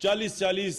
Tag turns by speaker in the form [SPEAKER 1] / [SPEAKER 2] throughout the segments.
[SPEAKER 1] 40-40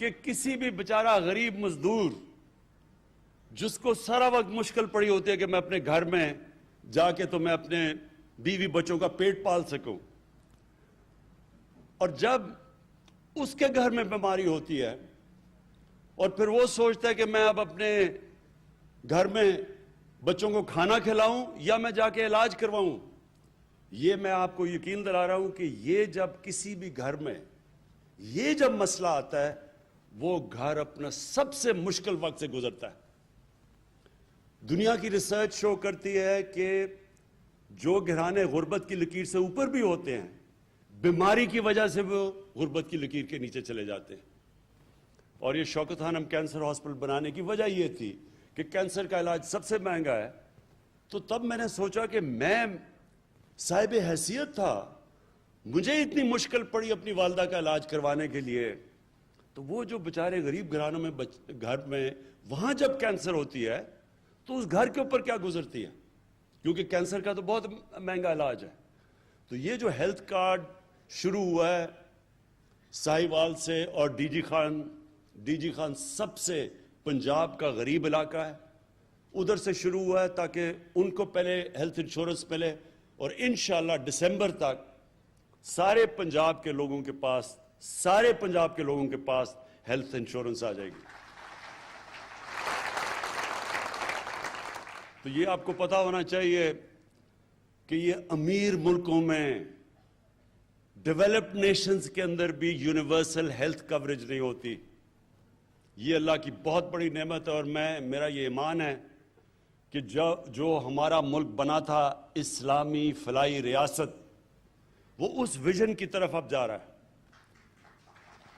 [SPEAKER 1] کہ کسی بھی بیچارہ غریب مزدور جس کو سارا وقت مشکل پڑی ہوتی ہے کہ میں اپنے گھر میں جا کے تو میں اپنے بیوی بچوں کا پیٹ پال سکوں، اور جب اس کے گھر میں بیماری ہوتی ہے اور پھر وہ سوچتا ہے کہ میں اب اپنے گھر میں بچوں کو کھانا کھلاؤں یا میں جا کے علاج کرواؤں، یہ میں آپ کو یقین دلا رہا ہوں کہ یہ جب کسی بھی گھر میں یہ جب مسئلہ آتا ہے وہ گھر اپنا سب سے مشکل وقت سے گزرتا ہے۔ دنیا کی ریسرچ شو کرتی ہے کہ جو گھرانے غربت کی لکیر سے اوپر بھی ہوتے ہیں، بیماری کی وجہ سے وہ غربت کی لکیر کے نیچے چلے جاتے ہیں۔ اور یہ شوکت خانم کینسر ہاسپٹل بنانے کی وجہ یہ تھی کہ کینسر کا علاج سب سے مہنگا ہے، تو تب میں نے سوچا کہ میں صاحب حیثیت تھا، مجھے اتنی مشکل پڑی اپنی والدہ کا علاج کروانے کے لیے، تو وہ جو بیچارے غریب گھرانوں میں گھر میں وہاں جب کینسر ہوتی ہے تو اس گھر کے اوپر کیا گزرتی ہے، کیونکہ کینسر کا تو بہت مہنگا علاج ہے۔ تو یہ جو ہیلتھ کارڈ شروع ہوا ہے ساہیوال سے، اور ڈی جی خان سب سے پنجاب کا غریب علاقہ ہے، ادھر سے شروع ہوا ہے تاکہ ان کو پہلے ہیلتھ انشورنس ملے، اور انشاءاللہ دسمبر تک سارے پنجاب کے لوگوں کے پاس ہیلتھ انشورنس آ جائے گی۔ تو یہ آپ کو پتا ہونا چاہیے کہ یہ امیر ملکوں میں، ڈیولپڈ نیشنز کے اندر بھی یونیورسل ہیلتھ کوریج نہیں ہوتی۔ یہ اللہ کی بہت بڑی نعمت ہے، اور میرا یہ ایمان ہے کہ جو ہمارا ملک بنا تھا اسلامی فلاحی ریاست، وہ اس ویژن کی طرف اب جا رہا ہے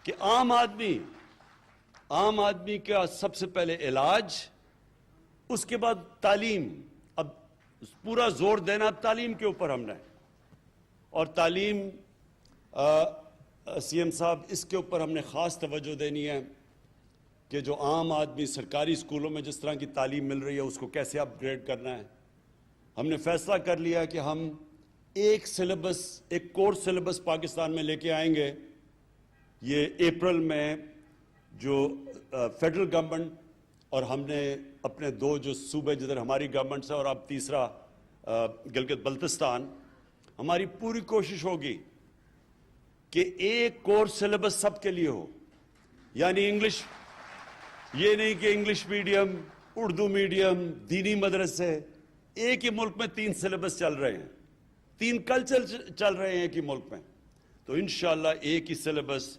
[SPEAKER 1] کہ عام آدمی کا سب سے پہلے علاج، اس کے بعد تعلیم۔ اب پورا زور دینا اب تعلیم کے اوپر ہم نے، اور تعلیم سی ایم صاحب اس کے اوپر ہم نے خاص توجہ دینی ہے کہ جو عام آدمی سرکاری اسکولوں میں جس طرح کی تعلیم مل رہی ہے اس کو کیسے اپ گریڈ کرنا ہے۔ ہم نے فیصلہ کر لیا کہ ہم ایک کورس سلیبس پاکستان میں لے کے آئیں گے۔ یہ اپریل میں جو فیڈرل گورنمنٹ اور ہم نے اپنے دو جو صوبے جدھر ہماری گورنمنٹ ہے اور اب تیسرا گلگت بلتستان، ہماری پوری کوشش ہوگی کہ ایک کورس سلیبس سب کے لیے ہو، یعنی انگلش، یہ نہیں کہ انگلش میڈیم، اردو میڈیم، دینی مدرسے، ایک ہی ملک میں 3 سلیبس چل رہے ہیں، 3 کلچر چل رہے ہیں ایک ہی ملک میں، تو انشاءاللہ ایک ہی سلیبس،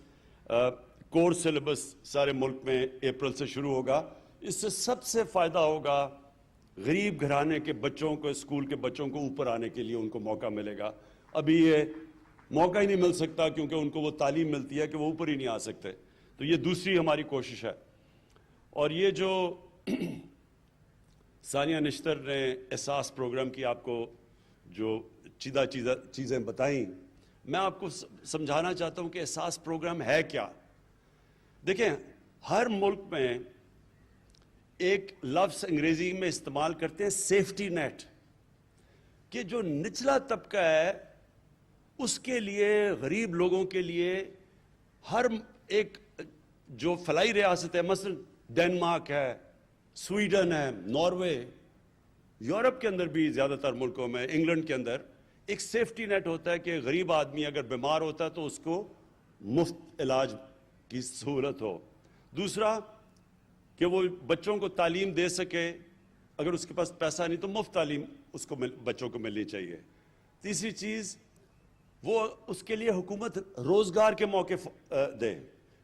[SPEAKER 1] کورس سلیبس سارے ملک میں اپریل سے شروع ہوگا۔ اس سے سب سے فائدہ ہوگا غریب گھرانے کے بچوں کو، اسکول کے بچوں کو اوپر آنے کے لیے ان کو موقع ملے گا۔ ابھی یہ موقع ہی نہیں مل سکتا کیونکہ ان کو وہ تعلیم ملتی ہے کہ وہ اوپر ہی نہیں آ سکتے، تو یہ دوسری ہماری کوشش ہے۔ اور یہ جو ثانیہ نشتر نے احساس پروگرام کی آپ کو جو چیزیں بتائیں، میں آپ کو سمجھانا چاہتا ہوں کہ احساس پروگرام ہے کیا۔ دیکھیں، ہر ملک میں ایک لفظ انگریزی میں استعمال کرتے ہیں سیفٹی نیٹ، کہ جو نچلا طبقہ ہے اس کے لیے، غریب لوگوں کے لیے، ہر ایک جو فلاحی ریاست ہے، مثلا ڈنمارک ہے، سویڈن ہے، ناروے، یورپ کے اندر بھی زیادہ تر ملکوں میں، انگلینڈ کے اندر ایک سیفٹی نیٹ ہوتا ہے کہ غریب آدمی اگر بیمار ہوتا ہے تو اس کو مفت علاج کی سہولت ہو۔ دوسرا کہ وہ بچوں کو تعلیم دے سکے، اگر اس کے پاس پیسہ نہیں تو مفت تعلیم اس کو بچوں کو ملنی چاہیے۔ تیسری چیز، وہ اس کے لیے حکومت روزگار کے موقع دے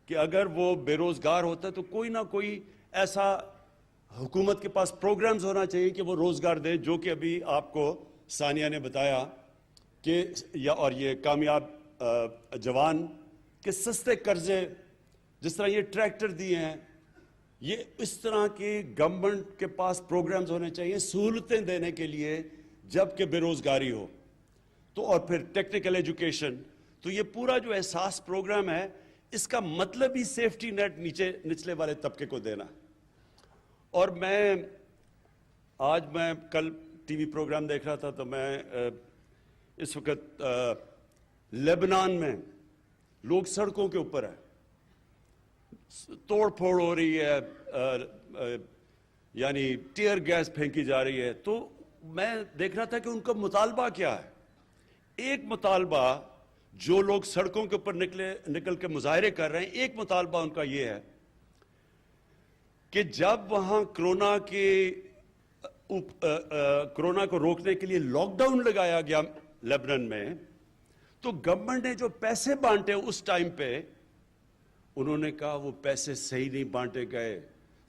[SPEAKER 1] کہ اگر وہ بے روزگار ہوتا ہے تو کوئی نہ کوئی ایسا حکومت کے پاس پروگرامز ہونا چاہیے کہ وہ روزگار دے، جو کہ ابھی آپ کو ثانیہ نے بتایا کہ اور یہ کامیاب جوان کے سستے قرضے، جس طرح یہ ٹریکٹر دیے ہیں، یہ اس طرح کی گورنمنٹ کے پاس پروگرامز ہونے چاہیے سہولتیں دینے کے لیے جب کہ بے روزگاری ہو۔ تو اور پھر ٹیکنیکل ایجوکیشن، تو یہ پورا جو احساس پروگرام ہے اس کا مطلب ہی سیفٹی نیٹ نچلے والے طبقے کو دینا۔ اور آج میں کل ٹی وی پروگرام دیکھ رہا تھا تو میں اس وقت لبنان میں لوگ سڑکوں کے اوپر ہیں، توڑ پھوڑ ہو رہی ہے, یعنی ٹیئر گیس پھینکی جا رہی ہے. تو میں دیکھ رہا تھا کہ ان کا مطالبہ کیا ہے. ایک مطالبہ جو لوگ سڑکوں کے اوپر نکل کے مظاہرے کر رہے ہیں, ایک مطالبہ ان کا یہ ہے کہ جب وہاں کرونا کو روکنے کے لیے لاک ڈاؤن لگایا گیا لیبنان میں, تو گورنمنٹ نے جو پیسے بانٹے اس ٹائم پہ, انہوں نے کہا وہ پیسے صحیح نہیں بانٹے گئے,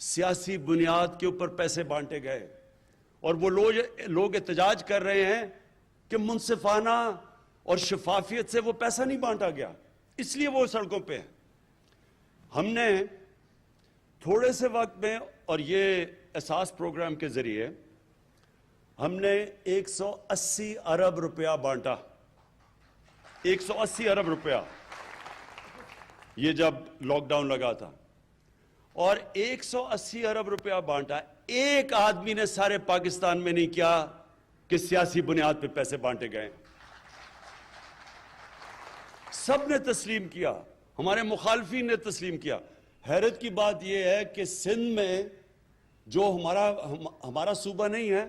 [SPEAKER 1] سیاسی بنیاد کے اوپر پیسے بانٹے گئے. اور وہ لوگ احتجاج کر رہے ہیں کہ منصفانہ اور شفافیت سے وہ پیسہ نہیں بانٹا گیا, اس لیے وہ سڑکوں پہ ہیں. ہم نے تھوڑے سے وقت میں اور یہ احساس پروگرام کے ذریعے ہم نے 180 ارب روپیہ بانٹا. 180 ارب روپیہ یہ جب لاک ڈاؤن لگا تھا, اور 180 ارب روپیہ بانٹا. ایک آدمی نے سارے پاکستان میں نہیں کیا کہ سیاسی بنیاد پہ پیسے بانٹے گئے. سب نے تسلیم کیا, ہمارے مخالفین نے تسلیم کیا. حیرت کی بات یہ ہے کہ سندھ میں جو ہمارا صوبہ نہیں ہے,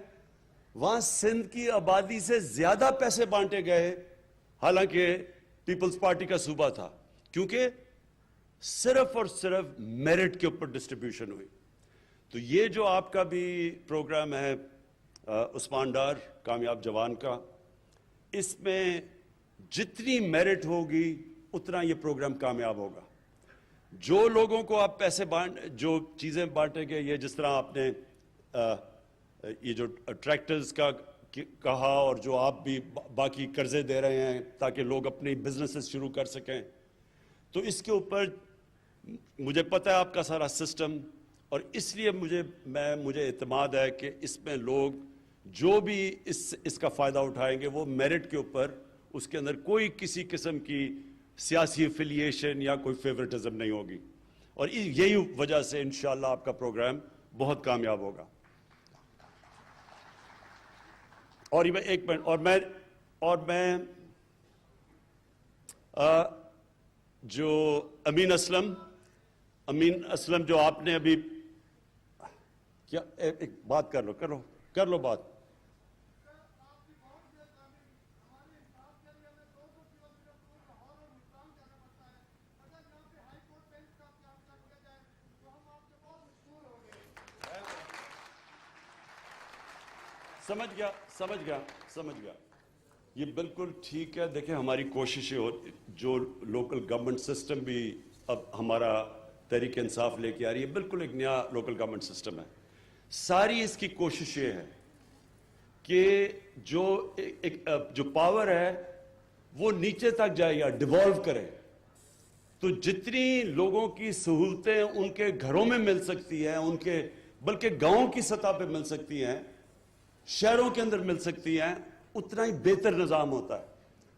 [SPEAKER 1] وہاں سندھ کی آبادی سے زیادہ پیسے بانٹے گئے, حالانکہ پیپلز پارٹی کا صوبہ تھا, کیونکہ صرف اور صرف میرٹ کے اوپر ڈسٹریبیوشن ہوئی. تو یہ جو آپ کا بھی پروگرام ہے عثمان ڈار کامیاب جوان کا, اس میں جتنی میرٹ ہوگی اتنا یہ پروگرام کامیاب ہوگا. جو لوگوں کو آپ پیسے جو چیزیں بانٹیں گے, یہ جس طرح آپ نے یہ جو ٹریکٹرز کا کہا, اور جو آپ بھی باقی قرضے دے رہے ہیں تاکہ لوگ اپنی بزنسز شروع کر سکیں, تو اس کے اوپر مجھے پتہ ہے آپ کا سارا سسٹم, اور اس لیے مجھے اعتماد ہے کہ اس میں لوگ جو بھی اس کا فائدہ اٹھائیں گے وہ میرٹ کے اوپر, اس کے اندر کوئی کسی قسم کی سیاسی افیلیشن یا کوئی فیورٹزم نہیں ہوگی. اور یہی وجہ سے انشاءاللہ آپ کا پروگرام بہت کامیاب ہوگا. اور ایک منٹ, اور میں جو امین اسلم جو آپ نے ابھی کیا, ایک بات کر لو بات. سمجھ گیا. یہ بالکل ٹھیک ہے. دیکھیں ہماری کوششیں جو لوکل گورنمنٹ سسٹم بھی اب ہمارا تحریک انصاف لے کے آ رہی ہے, بالکل ایک نیا لوکل گورنمنٹ سسٹم ہے. ساری اس کی کوشش یہ ہے کہ جو پاور ہے وہ نیچے تک جائے یا ڈیوالو کرے. تو جتنی لوگوں کی سہولتیں ان کے گھروں میں مل سکتی ہیں, ان کے بلکہ گاؤں کی سطح پہ مل سکتی ہیں, شہروں کے اندر مل سکتی ہیں, اتنا ہی بہتر نظام ہوتا ہے.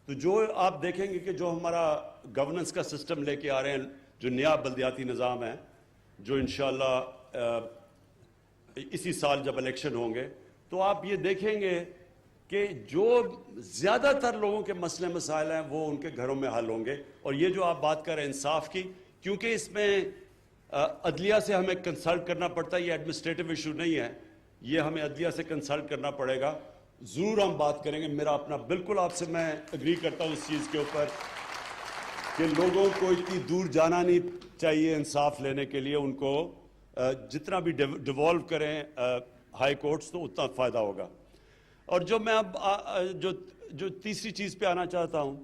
[SPEAKER 1] تو جو آپ دیکھیں گے کہ جو ہمارا گورننس کا سسٹم لے کے آ رہے ہیں, جو نیا بلدیاتی نظام ہے, جو انشاءاللہ اسی سال جب الیکشن ہوں گے, تو آپ یہ دیکھیں گے کہ جو زیادہ تر لوگوں کے مسئلے مسائل ہیں وہ ان کے گھروں میں حل ہوں گے. اور یہ جو آپ بات کر رہے ہیں انصاف کی, کیونکہ اس میں عدلیہ سے ہمیں کنسلٹ کرنا پڑتا ہے, یہ ایڈمنسٹریٹو ایشو نہیں ہے, یہ ہمیں عدلیہ سے کنسلٹ کرنا پڑے گا. ضرور ہم بات کریں گے. میرا اپنا بالکل آپ سے میں اگری کرتا ہوں اس چیز کے اوپر کہ لوگوں کو اتنی دور جانا نہیں چاہیے انصاف لینے کے لیے. ان کو جتنا بھی ڈیوالو کریں ہائی کورٹس, تو اتنا فائدہ ہوگا. اور جو میں اب جو تیسری چیز پہ آنا چاہتا ہوں,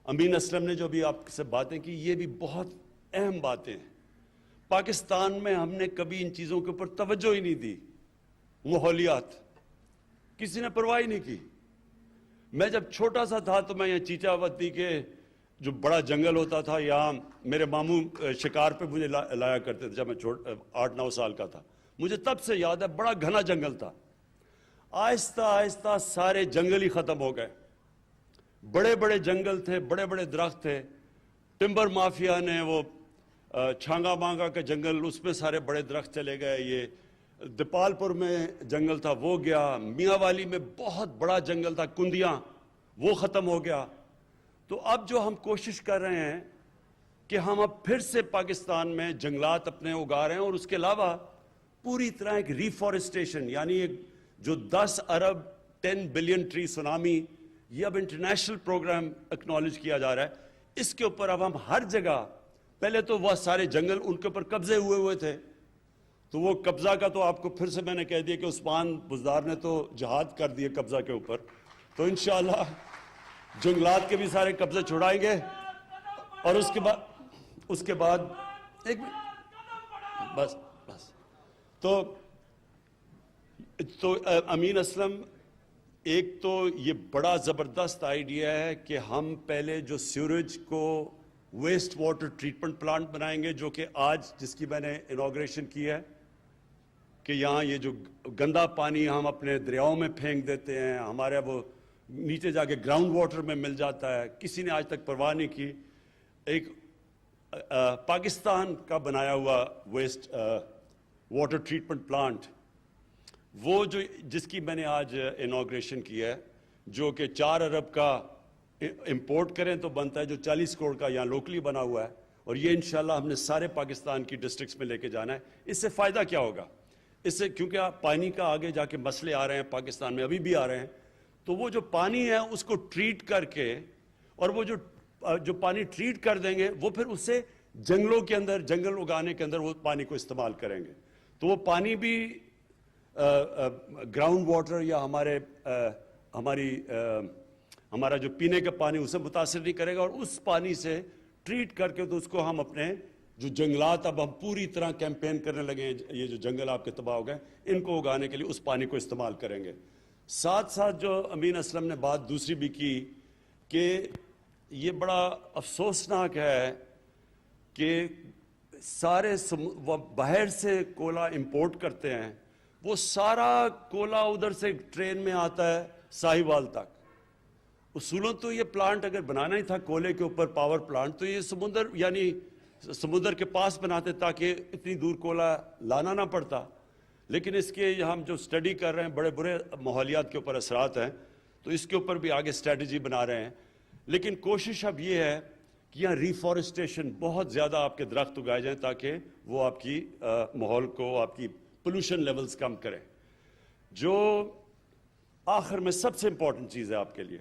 [SPEAKER 1] امین اسلم نے جو بھی آپ سے باتیں کی, یہ بھی بہت اہم باتیں ہیں. پاکستان میں ہم نے کبھی ان چیزوں کے اوپر توجہ ہی نہیں دی. ماحولیات کسی نے پرواہ ہی نہیں کی. میں جب چھوٹا سا تھا تو میں یہ چیچا وتی کے جو بڑا جنگل ہوتا تھا, یہاں میرے ماموں شکار پہ مجھے لایا کرتے تھے جب میں 8-9 سال کا تھا. مجھے تب سے یاد ہے بڑا گھنا جنگل تھا. آہستہ آہستہ سارے جنگل ہی ختم ہو گئے. بڑے بڑے جنگل تھے, بڑے بڑے درخت تھے. ٹمبر مافیا نے وہ چھانگا مانگا کا جنگل, اس میں سارے بڑے درخت چلے گئے. یہ دیپال پور میں جنگل تھا وہ گیا. میاں والی میں بہت بڑا جنگل تھا کندیاں, وہ ختم ہو گیا. تو اب جو ہم کوشش کر رہے ہیں کہ ہم اب پھر سے پاکستان میں جنگلات اپنے اگا رہے ہیں، اور اس کے علاوہ پوری طرح ایک ریفارسٹیشن، یعنی ایک جو 10 ارب 10 بلین ٹری سونامی، یہ اب انٹرنیشنل پروگرام اکنالج کیا جا رہا ہے۔ اس کے اوپر اب ہم ہر جگہ، پہلے تو وہ سارے جنگل ان کے اوپر قبضے ہوئے تھے، تو وہ قبضہ کا تو آپ کو پھر سے میں نے کہہ دیا کہ عثمان بزدار نے تو جہاد کر دیے قبضہ کے اوپر، تو انشاءاللہ جنگلات کے بھی سارے قبضے چھڑائیں گے۔ اور اس کے بعد ایک بس تو امین اسلم، ایک تو یہ بڑا زبردست آئیڈیا ہے کہ ہم پہلے جو سیوریج کو ویسٹ واٹر ٹریٹمنٹ پلانٹ بنائیں گے، جو کہ آج جس کی میں نے انوگریشن کی ہے، کہ یہاں یہ جو گندا پانی ہم اپنے دریاؤں میں پھینک دیتے ہیں، ہمارے وہ نیچے جا کے گراؤنڈ واٹر میں مل جاتا ہے، کسی نے آج تک پرواہ نہیں کی۔ ایک پاکستان کا بنایا ہوا ویسٹ واٹر ٹریٹمنٹ پلانٹ، وہ جو جس کی میں نے آج انوگریشن کی ہے، جو کہ 4 ارب کا امپورٹ کریں تو بنتا ہے، جو 40 کروڑ کا یہاں لوکلی بنا ہوا ہے، اور یہ انشاءاللہ ہم نے سارے پاکستان کی ڈسٹرکٹس میں لے کے جانا ہے۔ اس سے فائدہ کیا ہوگا؟ اس سے کیونکہ پانی کا آگے جا کے مسئلے آ رہے ہیں پاکستان میں، ابھی بھی آ رہے ہیں، تو وہ جو پانی ہے اس کو ٹریٹ کر کے، اور وہ جو پانی ٹریٹ کر دیں گے، وہ پھر اس سے جنگلوں کے اندر، جنگل اگانے کے اندر وہ پانی کو استعمال کریں گے، تو وہ پانی بھی گراؤنڈ واٹر یا ہمارا جو پینے کا پانی اسے متاثر نہیں کرے گا، اور اس پانی سے ٹریٹ کر کے تو اس کو ہم اپنے جو جنگلات، اب ہم پوری طرح کیمپین کرنے لگے ہیں، یہ جو جنگل آپ کے تباہ ہو گئے ان کو اگانے کے لیے اس پانی کو استعمال کریں گے۔ ساتھ ساتھ جو امین اسلم نے بات دوسری بھی کی کہ یہ بڑا افسوسناک ہے کہ سارے باہر سے کولا امپورٹ کرتے ہیں، وہ سارا کولا ادھر سے ٹرین میں آتا ہے ساہیوال تک۔ اصولوں تو یہ پلانٹ اگر بنانا ہی تھا کولے کے اوپر پاور پلانٹ، تو یہ سمندر کے پاس بناتے تاکہ اتنی دور کولا لانا نہ پڑتا، لیکن اس کے ہم جو سٹڈی کر رہے ہیں، بڑے برے ماحولیات کے اوپر اثرات ہیں، تو اس کے اوپر بھی آگے سٹریٹجی بنا رہے ہیں۔ لیکن کوشش اب یہ ہے کہ یہاں ریفارسٹیشن بہت زیادہ آپ کے درخت اگائے جائیں تاکہ وہ آپ کی ماحول کو، آپ کی پولوشن لیولز کم کریں۔ جو آخر میں سب سے امپورٹنٹ چیز ہے آپ کے لیے،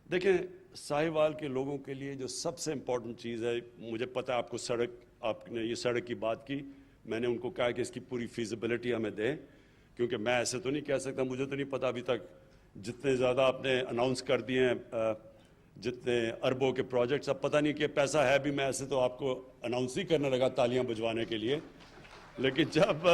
[SPEAKER 1] دیکھیں ساہیوال کے لوگوں کے لیے جو سب سے امپورٹنٹ چیز ہے، مجھے پتہ ہے آپ نے یہ سڑک کی بات کی، میں نے ان کو کہا کہ اس کی پوری فیزیبلٹی ہمیں دیں، کیونکہ میں ایسے تو نہیں کہہ سکتا، مجھے تو نہیں پتا ابھی تک جتنے زیادہ آپ نے اناؤنس کر دیے ہیں، جتنے اربوں کے پروجیکٹس، اب پتہ نہیں کہ پیسہ ہے بھی، میں ایسے تو آپ کو اناؤنس ہی کرنے لگا تالیاں بجوانے کے لیے، لیکن جب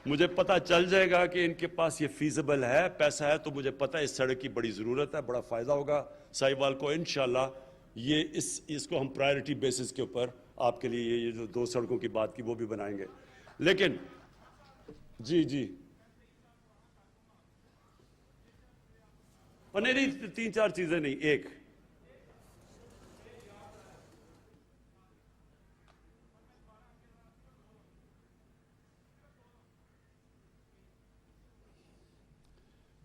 [SPEAKER 1] مجھے پتہ چل جائے گا کہ ان کے پاس یہ فیزیبل ہے، پیسہ ہے، تو مجھے پتہ ہے اس سڑک کی بڑی ضرورت ہے، بڑا فائدہ ہوگا ساہیوال کو۔ انشاءاللہ یہ اس کو ہم پرائیورٹی بیسس کے اوپر آپ کے لیے یہ جو 2 سڑکوں کی بات کی وہ بھی بنائیں گے۔ لیکن جی اور نہیں 3-4 چیزیں نہیں، ایک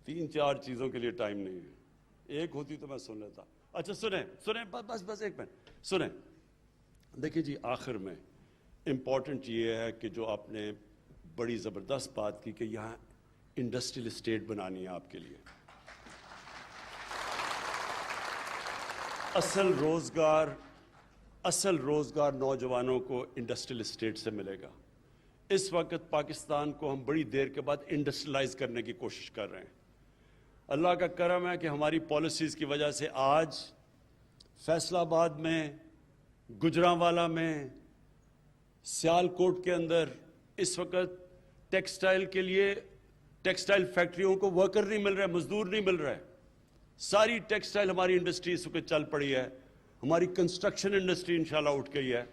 [SPEAKER 1] تین چار چیزوں کے لیے ٹائم نہیں ہے، ایک ہوتی تو میں سن لیتا۔ اچھا سنیں بس ایک منٹ سنیں۔ دیکھیں جی، آخر میں امپورٹنٹ یہ ہے کہ جو آپ نے بڑی زبردست بات کی کہ یہاں انڈسٹریل اسٹیٹ بنانی ہے آپ کے لیے، اصل روزگار نوجوانوں کو انڈسٹریل اسٹیٹ سے ملے گا۔ اس وقت پاکستان کو ہم بڑی دیر کے بعد انڈسٹریلائز کرنے کی کوشش کر رہے ہیں۔ اللہ کا کرم ہے کہ ہماری پالیسیز کی وجہ سے آج فیصل آباد میں، گجرانوالہ میں، سیالکوٹ کے اندر اس وقت ٹیکسٹائل کے لیے، ٹیکسٹائل فیکٹریوں کو ورکر نہیں مل رہے، مزدور نہیں مل رہے۔ ساری ٹیکسٹائل ہماری انڈسٹری اس وقت چل پڑی ہے، ہماری کنسٹرکشن انڈسٹری انشاءاللہ اٹھ گئی ہے۔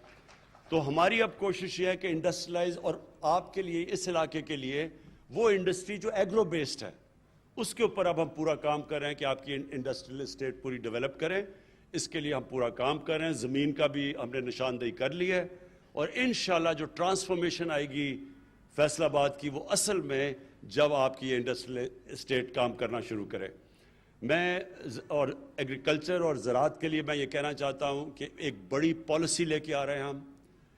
[SPEAKER 1] تو ہماری اب کوشش یہ ہے کہ انڈسٹریلائز، اور آپ کے لیے اس علاقے کے لیے وہ انڈسٹری جو ایگرو بیسڈ ہے، اس کے اوپر اب ہم پورا کام کر رہے ہیں کہ آپ کی انڈسٹریل اسٹیٹ پوری ڈیولپ کریں۔ اس کے لیے ہم پورا کام کر رہے ہیں، زمین کا بھی ہم نے نشاندہی کر لی ہے، اور انشاءاللہ جو ٹرانسفارمیشن آئے گی فیصل آباد کی، وہ اصل میں جب آپ کی انڈسٹریل اسٹیٹ کام کرنا شروع کرے۔ میں اور ایگریکلچر اور زراعت کے لیے میں یہ کہنا چاہتا ہوں کہ ایک بڑی پالیسی لے کے آ رہے ہیں ہم،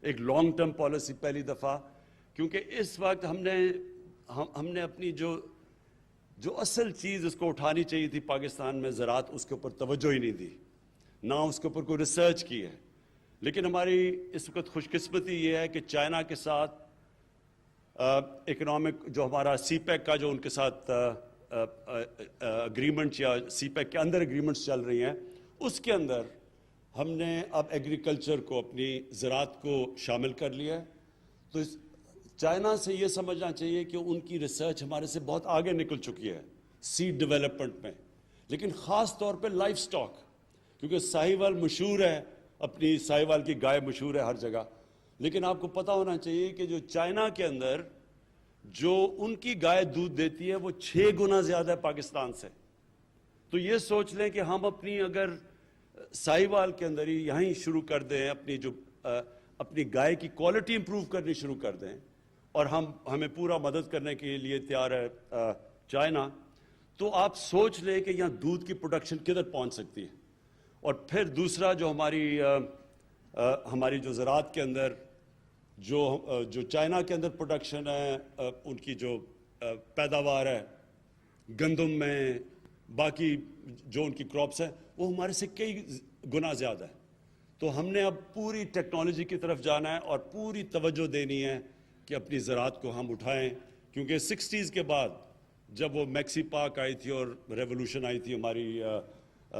[SPEAKER 1] ایک لانگ ٹرم پالیسی پہلی دفعہ، کیونکہ اس وقت ہم نے اپنی جو اصل چیز اس کو اٹھانی چاہیے تھی پاکستان میں زراعت، اس کے اوپر توجہ ہی نہیں دی، نہ اس کے اوپر کوئی ریسرچ کی ہے. لیکن ہماری اس وقت خوش قسمتی یہ ہے کہ چائنا کے ساتھ اکنامک جو ہمارا سی پیک کا جو ان کے ساتھ اگریمنٹ یا سی پیک کے اندر اگریمنٹس چل رہی ہیں، اس کے اندر ہم نے اب ایگریکلچر کو اپنی زراعت کو شامل کر لیا ہے. تو چائنا سے یہ سمجھنا چاہیے کہ ان کی ریسرچ ہمارے سے بہت آگے نکل چکی ہے سیڈ ڈیولپمنٹ میں، لیکن خاص طور پہ لائف سٹاک، کیونکہ ساہیوال مشہور ہے، اپنی ساہیوال کی گائے مشہور ہے ہر جگہ. لیکن آپ کو پتہ ہونا چاہیے کہ جو چائنا کے اندر جو ان کی گائے دودھ دیتی ہے وہ 6 گنا زیادہ ہے پاکستان سے. تو یہ سوچ لیں کہ ہم اگر ساہیوال کے اندر ہی یہیں شروع کر دیں، اپنی گائے کی کوالٹی امپروو کرنی شروع کر دیں، اور ہمیں پورا مدد کرنے کے لیے تیار ہے چائنا، تو آپ سوچ لیں کہ یہاں دودھ کی پروڈکشن کدھر پہنچ سکتی ہے. اور پھر دوسرا جو ہماری جو زراعت کے اندر جو چائنا کے اندر پروڈکشن ہے، ان کی جو پیداوار ہے گندم میں، باقی جو ان کی کراپس ہیں، وہ ہمارے سے کئی گنا زیادہ ہے. تو ہم نے اب پوری ٹیکنالوجی کی طرف جانا ہے اور پوری توجہ دینی ہے کہ اپنی زراعت کو ہم اٹھائیں، کیونکہ 60s کے بعد جب وہ میکسی پاک آئی تھی اور ریولوشن آئی تھی ہماری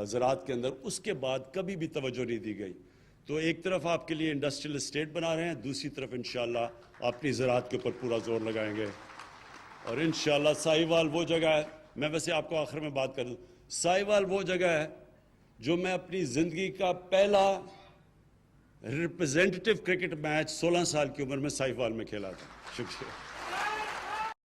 [SPEAKER 1] زراعت کے اندر، اس کے بعد کبھی بھی توجہ نہیں دی گئی. تو ایک طرف آپ کے لیے انڈسٹریل اسٹیٹ بنا رہے ہیں، دوسری طرف انشاءاللہ اپنی زراعت کے اوپر پورا زور لگائیں گے. اور انشاءاللہ ساہیوال وہ جگہ ہے، میں ویسے آپ کو آخر میں بات کر دوں، ساہیوال وہ جگہ ہے جو میں اپنی زندگی کا پہلا ریپرزینٹیٹیو کرکٹ میچ 16 سال کی عمر میں ساہیوال میں کھیلا تھا. شکریہ.